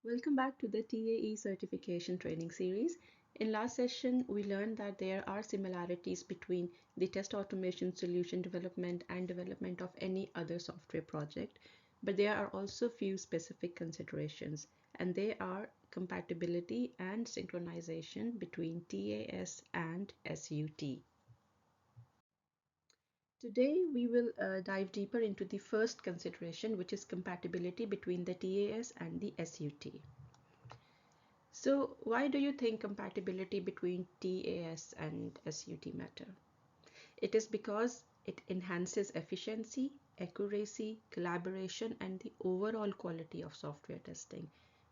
Welcome back to the TAE certification training series. In last session, we learned that there are similarities between the test automation solution development and development of any other software project, but there are also few specific considerations, and they are compatibility and synchronization between TAS and SUT. Today, we will dive deeper into the first consideration, which is compatibility between the TAS and the SUT. So why do you think compatibility between TAS and SUT matter? It is because it enhances efficiency, accuracy, collaboration, and the overall quality of software testing.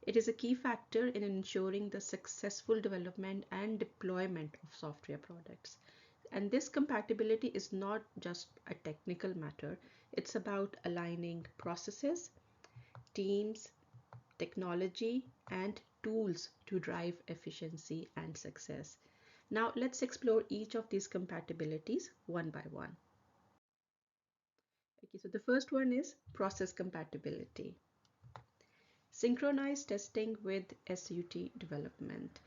It is a key factor in ensuring the successful development and deployment of software products. And this compatibility is not just a technical matter, it's about aligning processes, teams, technology, and tools to drive efficiency and success. Now let's explore each of these compatibilities one by one. Okay, so the first one is process compatibility. Synchronized testing with SUT development.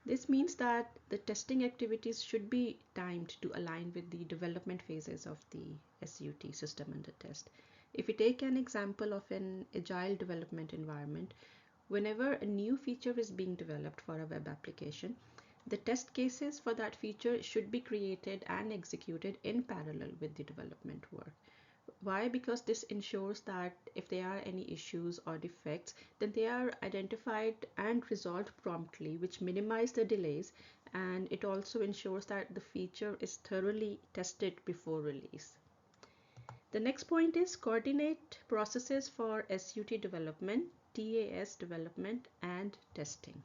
This means that the testing activities should be timed to align with the development phases of the SUT system under test. If we take an example of an agile development environment, whenever a new feature is being developed for a web application, the test cases for that feature should be created and executed in parallel with the development work. Why? Because this ensures that if there are any issues or defects, then they are identified and resolved promptly, which minimize the delays, and it also ensures that the feature is thoroughly tested before release. The next point is coordinate processes for SUT development, TAS development, and testing.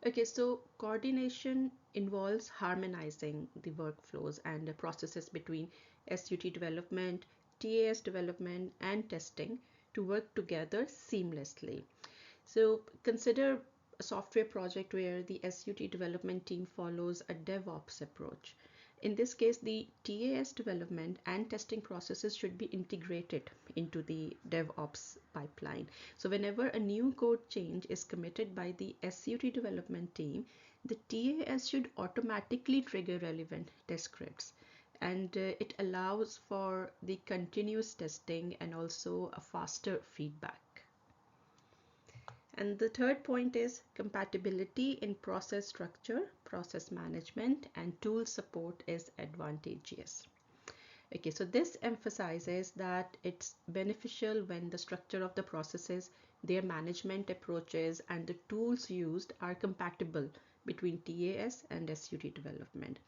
Okay, so coordination involves harmonizing the workflows and the processes between SUT development, TAS development, and testing to work together seamlessly. So consider a software project where the SUT development team follows a DevOps approach. In this case, the TAS development and testing processes should be integrated into the DevOps pipeline. So whenever a new code change is committed by the SUT development team, the TAS should automatically trigger relevant test scripts. And it allows for the continuous testing and also a faster feedback. And the third point is compatibility in process structure, process management, and tool support is advantageous. Okay, so this emphasizes that it's beneficial when the structure of the processes, their management approaches, and the tools used are compatible between TAS and SUT development.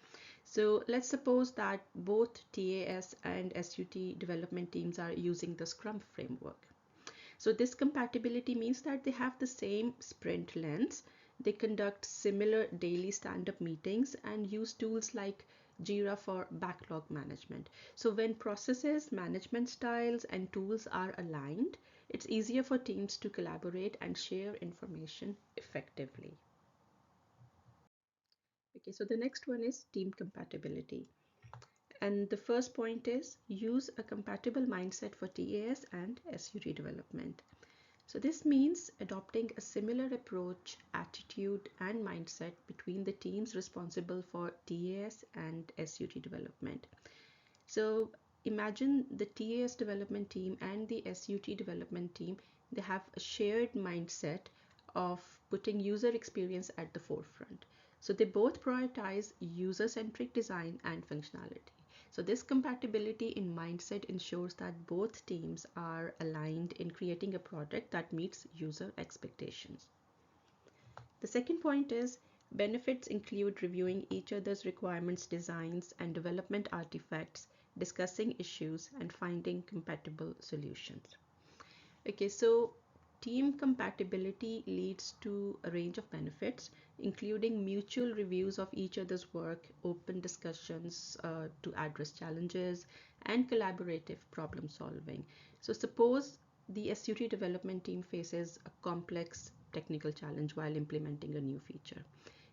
So let's suppose that both TAS and SUT development teams are using the Scrum framework. So this compatibility means that they have the same sprint lengths, they conduct similar daily stand-up meetings and use tools like Jira for backlog management. So when processes, management styles, and tools are aligned, it's easier for teams to collaborate and share information effectively. Okay, so the next one is team compatibility. And the first point is use a compatible mindset for TAS and SUT development. So this means adopting a similar approach, attitude, and mindset between the teams responsible for TAS and SUT development. So imagine the TAS development team and the SUT development team, they have a shared mindset of putting user experience at the forefront. So they both prioritize user-centric design and functionality. So this compatibility in mindset ensures that both teams are aligned in creating a product that meets user expectations. The second point is benefits include reviewing each other's requirements, designs, and development artifacts, discussing issues, and finding compatible solutions. Okay, so team compatibility leads to a range of benefits, including mutual reviews of each other's work, open discussions to address challenges, and collaborative problem solving. So suppose the SUT development team faces a complex technical challenge while implementing a new feature.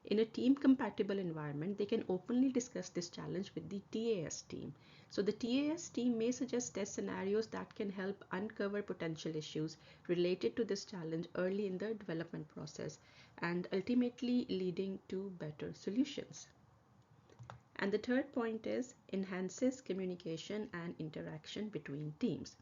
in a team compatible environment, they can openly discuss this challenge with the TAS team. So the TAS team may suggest test scenarios that can help uncover potential issues related to this challenge early in the development process and ultimately leading to better solutions. And the third point is enhances communication and interaction between teams.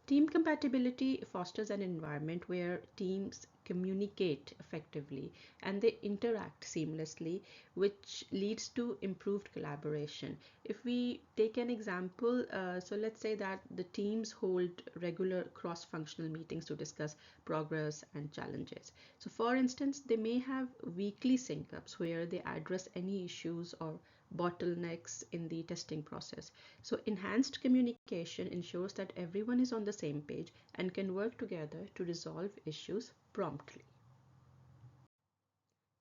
Team compatibility fosters an environment where teams communicate effectively and they interact seamlessly, which leads to improved collaboration. If we take an example, so let's say that the teams hold regular cross-functional meetings to discuss progress and challenges. So for instance, they may have weekly sync-ups where they address any issues or bottlenecks in the testing process. So enhanced communication ensures that everyone is on the same page and can work together to resolve issues promptly.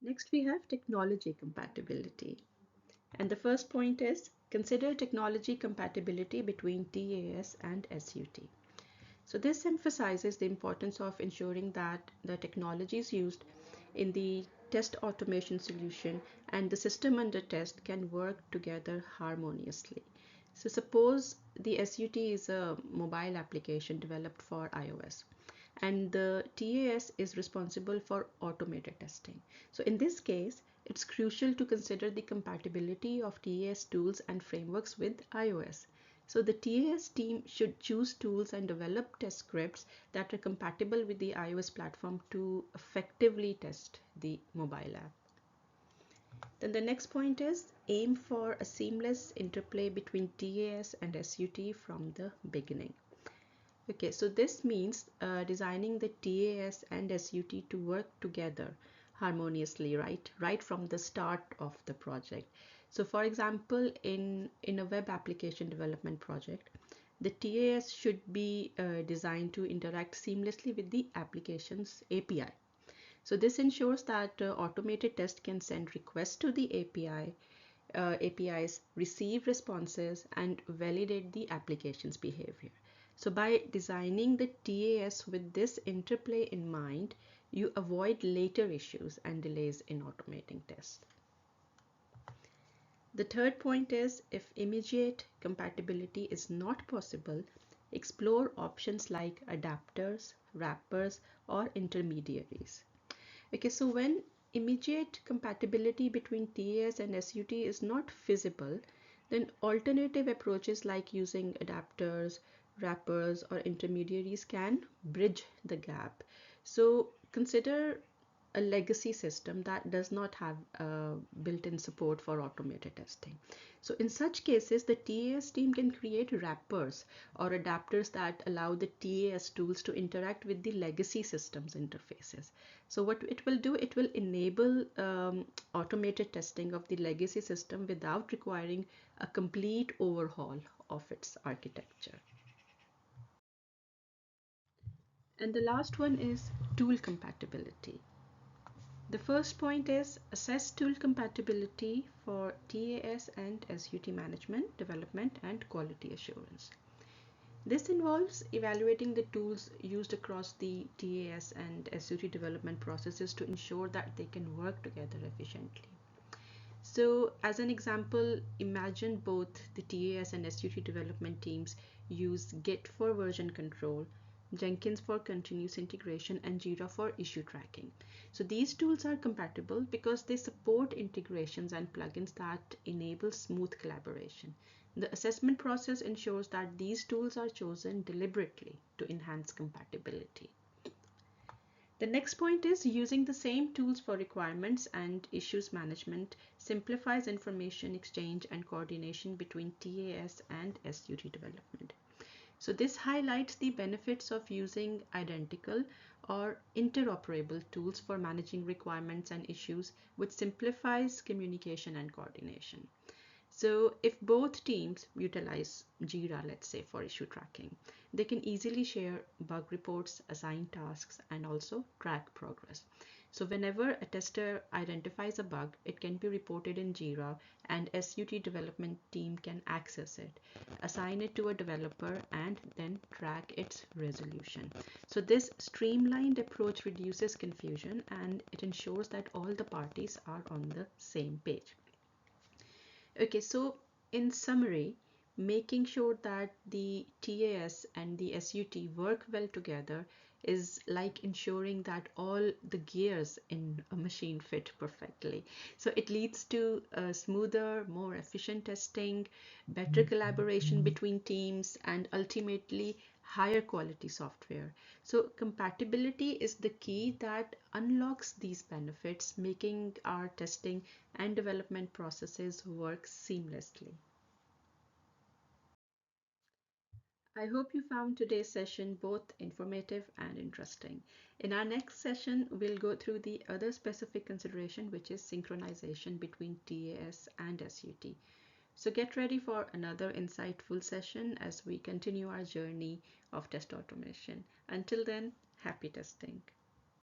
Next, we have technology compatibility. And the first point is consider technology compatibility between TAS and SUT. So this emphasizes the importance of ensuring that the technologies used in the test automation solution and the system under test can work together harmoniously. So suppose the SUT is a mobile application developed for iOS and the TAS is responsible for automated testing. So in this case, it's crucial to consider the compatibility of TAS tools and frameworks with iOS. So the TAS team should choose tools and develop test scripts that are compatible with the iOS platform to effectively test the mobile app. Then the next point is aim for a seamless interplay between TAS and SUT from the beginning. Okay, so this means designing the TAS and SUT to work together harmoniously, right from the start of the project. So for example, in a web application development project, the TAS should be designed to interact seamlessly with the application's API. So this ensures that automated test can send requests to the APIs, receive responses, and validate the application's behavior. So by designing the TAS with this interplay in mind, you avoid later issues and delays in automating tests. The third point is if immediate compatibility is not possible, explore options like adapters, wrappers, or intermediaries. Okay, so when immediate compatibility between TAS and SUT is not feasible, then alternative approaches like using adapters, wrappers, or intermediaries can bridge the gap. So consider a legacy system that does not have built-in support for automated testing. So in such cases, the TAS team can create wrappers or adapters that allow the TAS tools to interact with the legacy systems interfaces. So what it will do, it will enable automated testing of the legacy system without requiring a complete overhaul of its architecture. And the last one is tool compatibility. The first point is assess tool compatibility for TAS and SUT management, development, and quality assurance. This involves evaluating the tools used across the TAS and SUT development processes to ensure that they can work together efficiently. So as an example, imagine both the TAS and SUT development teams use Git for version control, Jenkins for continuous integration, and Jira for issue tracking. So these tools are compatible because they support integrations and plugins that enable smooth collaboration. The assessment process ensures that these tools are chosen deliberately to enhance compatibility. The next point is using the same tools for requirements and issues management simplifies information exchange and coordination between TAS and SUT development. So this highlights the benefits of using identical or interoperable tools for managing requirements and issues, which simplifies communication and coordination. So if both teams utilize Jira, let's say for issue tracking, they can easily share bug reports, assign tasks, and also track progress. So whenever a tester identifies a bug, it can be reported in Jira and SUT development team can access it, assign it to a developer, and then track its resolution. So this streamlined approach reduces confusion and it ensures that all the parties are on the same page. Okay, so in summary, making sure that the TAS and the SUT work well together is like ensuring that all the gears in a machine fit perfectly. So it leads to a smoother, more efficient testing, better collaboration between teams, and ultimately higher quality software. So compatibility is the key that unlocks these benefits, making our testing and development processes work seamlessly. I hope you found today's session both informative and interesting. In our next session, we'll go through the other specific consideration, which is synchronization between TAS and SUT. So get ready for another insightful session as we continue our journey of test automation. Until then, happy testing.